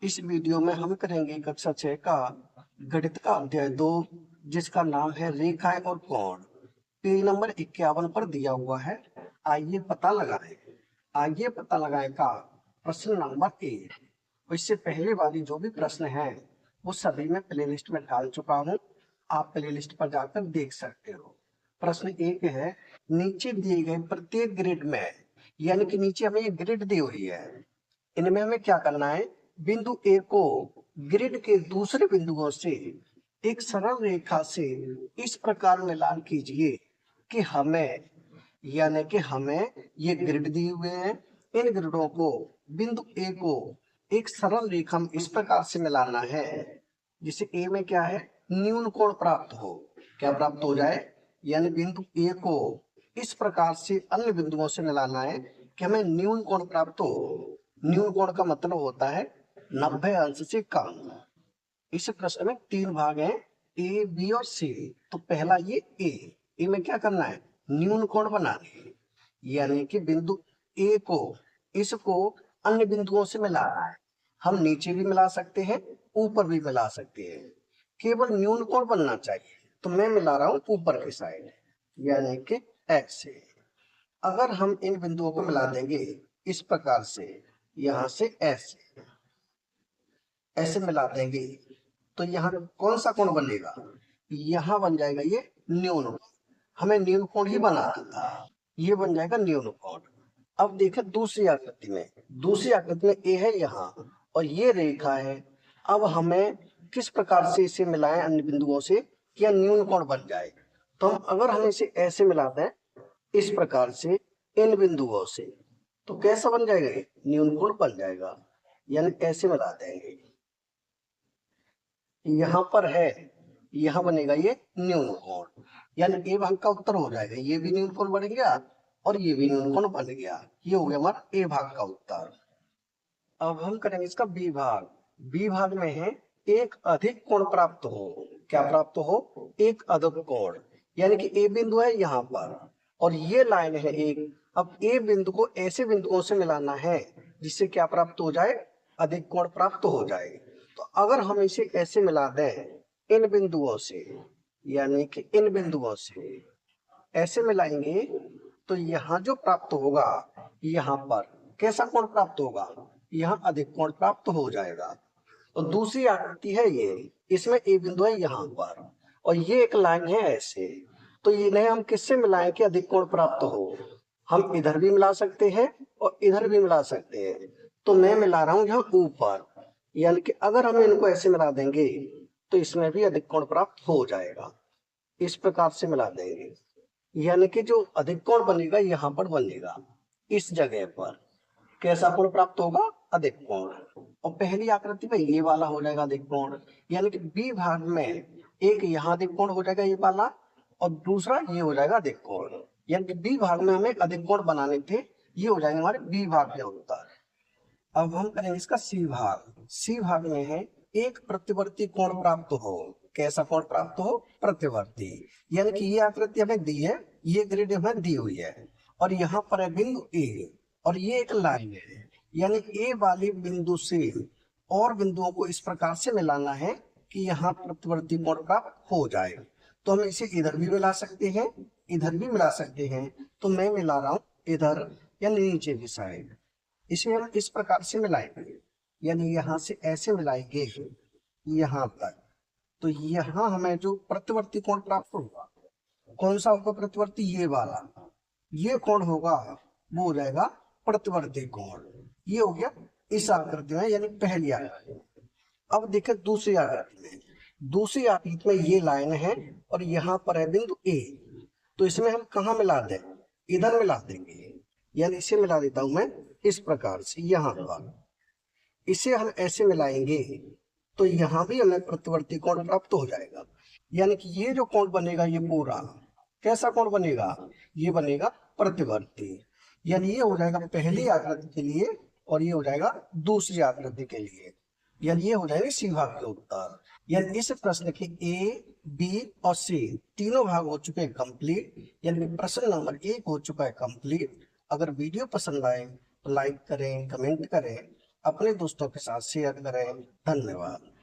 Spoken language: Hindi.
इस वीडियो में हम करेंगे कक्षा 6 का गणित का अध्याय 2, जिसका नाम है रेखाएं और कोण। पेज नंबर 51 पर दिया हुआ है। आइए पता लगाएं का प्रश्न नंबर 1। इससे पहले वाली जो भी प्रश्न है वो सभी मैं प्लेलिस्ट में डाल चुका हूँ, आप प्लेलिस्ट पर जाकर देख सकते हो। प्रश्न 1 है, नीचे दिए गए प्रत्येक ग्रिड में, यानी कि नीचे हमें ये ग्रिड दी हुई है, इनमें हमें क्या करना है, बिंदु ए को ग्रिड के दूसरे बिंदुओं से एक सरल रेखा से इस प्रकार मिलान कीजिए कि हमें ये ग्रिड दिए हुए हैं, इन ग्रिडों को बिंदु ए को एक सरल रेखा में इस प्रकार से मिलाना है जिसे ए में क्या है, न्यून कोण प्राप्त हो। क्या प्राप्त हो जाए, यानी बिंदु ए को इस प्रकार से अन्य बिंदुओं से मिलाना है कि हमें न्यून कोण प्राप्त हो। न्यून कोण का मतलब होता है 90 अंश से कम। इस प्रश्न में 3 भाग हैं, ए, बी और सी। तो पहला ये ए में क्या करना है, न्यून कोण बनाना है, यानी कि बिंदु ए को इसको अन्य बिंदुओं से मिलाना है। हम नीचे भी मिला सकते हैं, ऊपर भी मिला सकते हैं, केवल न्यून कोण बनना चाहिए। तो मैं मिला रहा हूं ऊपर की साइड, यानी कि ऐसे। अगर हम इन बिंदुओं को मिला देंगे इस प्रकार से, यहां से ऐसे ऐसे मिला देंगे, तो यहाँ कौन सा कोण बनेगा, यहाँ बन जाएगा ये न्यून कोण। हमें न्यून कोण ही बनाना था, ये बन जाएगा न्यून कोण। अब देखें दूसरी आकृति में ए है यहाँ और ये रेखा है। अब हमें किस प्रकार से इसे मिलाएं अन्य बिंदुओं से कि यह न्यून कोण बन जाए। तो अगर हम इसे ऐसे मिलाते हैं इस प्रकार से इन बिंदुओं से, तो कैसा बन जाएगा, ये न्यून कोण बन जाएगा। यानी ऐसे मिला देंगे, यहाँ पर है, यहाँ बनेगा ये न्यून कोण, यानी ए भाग का उत्तर हो जाएगा। ये भी न्यून कोण बन गया और ये भी न्यून कोण बन गया। ये हो गया हमारा ए भाग का उत्तर। अब हम करेंगे इसका बी भाग। बी भाग में है एक अधिक कोण प्राप्त हो। क्या प्राप्त हो, एक अधिक कोण, यानी कि ए बिंदु है यहाँ पर और ये लाइन है एक। अब ए बिंदु को ऐसे बिंदुओं से मिलाना है जिससे क्या प्राप्त हो जाए, अधिक कोण प्राप्त हो जाए। तो अगर हम इसे ऐसे मिला दें इन बिंदुओं से, यानी कि इन बिंदुओं से ऐसे मिलाएंगे, तो यहाँ जो प्राप्त होगा, यहाँ पर कैसा कोण प्राप्त होगा, यहाँ अधिक कोण प्राप्त हो जाएगा। तो दूसरी आकृति है ये, इसमें ए बिंदु है यहाँ पर और ये एक लाइन है ऐसे। तो इन्हें हम किससे मिलाएं कि अधिक कोण प्राप्त हो, हम इधर भी मिला सकते हैं और इधर भी मिला सकते हैं। तो मैं मिला रहा हूं यहाँ ऊपर, यानी कि अगर हम इनको ऐसे मिला देंगे तो इसमें भी अधिक कोण प्राप्त हो जाएगा। इस प्रकार से मिला देंगे, यानी कि जो अधिक कोण बनेगा यहाँ पर बनेगा इस जगह पर। कैसा कोण प्राप्त होगा, अधिक कोण। और पहली आकृति में ये वाला हो जाएगा अधिक कोण, यानी कि बी भाग में एक यहाँ अधिक कोण हो जाएगा ये वाला और दूसरा ये हो जाएगा अधिक कोण। यानी कि बी भाग में हमें अधिक कोण बनाने थे, ये हो जाएंगे हमारे बी भाग के उत्तर। अब हम करेंगे इसका सी भाग। सी भाग में है एक प्रतिवर्ती कोण प्राप्त हो। कैसा कोण प्राप्त हो, प्रतिवर्ती, यानी कि ये आकृति हमें दी है, ये ग्रिड हमें दी हुई है और यहाँ पर है बिंदु ए और ये एक लाइन है, यानी ए वाली बिंदु से और बिंदुओं को इस प्रकार से मिलाना है कि यहाँ प्रतिवर्ती कोण प्राप्त हो जाए। तो हम इसे इधर भी मिला सकते हैं, इधर भी मिला सकते हैं। तो मैं मिला रहा हूं इधर, यानी नीचे की साइड। इसमें हम इस प्रकार से मिलाएंगे, यानी यहाँ से ऐसे मिलाएंगे यहाँ तक। तो यहाँ हमें जो प्रतिवर्ती कोण प्राप्त होगा, कौन सा होगा प्रतिवर्ती, ये वाला, ये कोण होगा वो हो जाएगा प्रतिवर्ती कोण। ये हो गया इस आकृति में, यानी पहली आकृति। अब देखें दूसरी आकृति में, दूसरी आकृति में ये लाइन है और यहाँ पर है बिंदु ए। तो इसमें हम कहाँ मिला दें, इधर मिला देंगे, यानी इसे मिला देता हूं मैं इस प्रकार से यहाँ पर। इसे हम ऐसे मिलाएंगे तो यहाँ भी हमें प्रतिवर्ती कोण प्राप्त हो जाएगा, यानी कि ये जो कोण बनेगा ये पूरा कैसा कोण बनेगा, ये बनेगा प्रतिवर्ती। यानी ये हो जाएगा पहली आकृति के लिए और ये हो जाएगा दूसरी आकृति के लिए, यानी ये हो जाएगा सी भाग के उत्तर। यानी इस प्रश्न के ए, बी और सी तीनों भाग हो चुके हैं कंप्लीट, यानी प्रश्न नंबर 1 हो चुका है कंप्लीट। अगर वीडियो पसंद आए तो लाइक करें, कमेंट करें। अपने दोस्तों के साथ शेयर करें। धन्यवाद।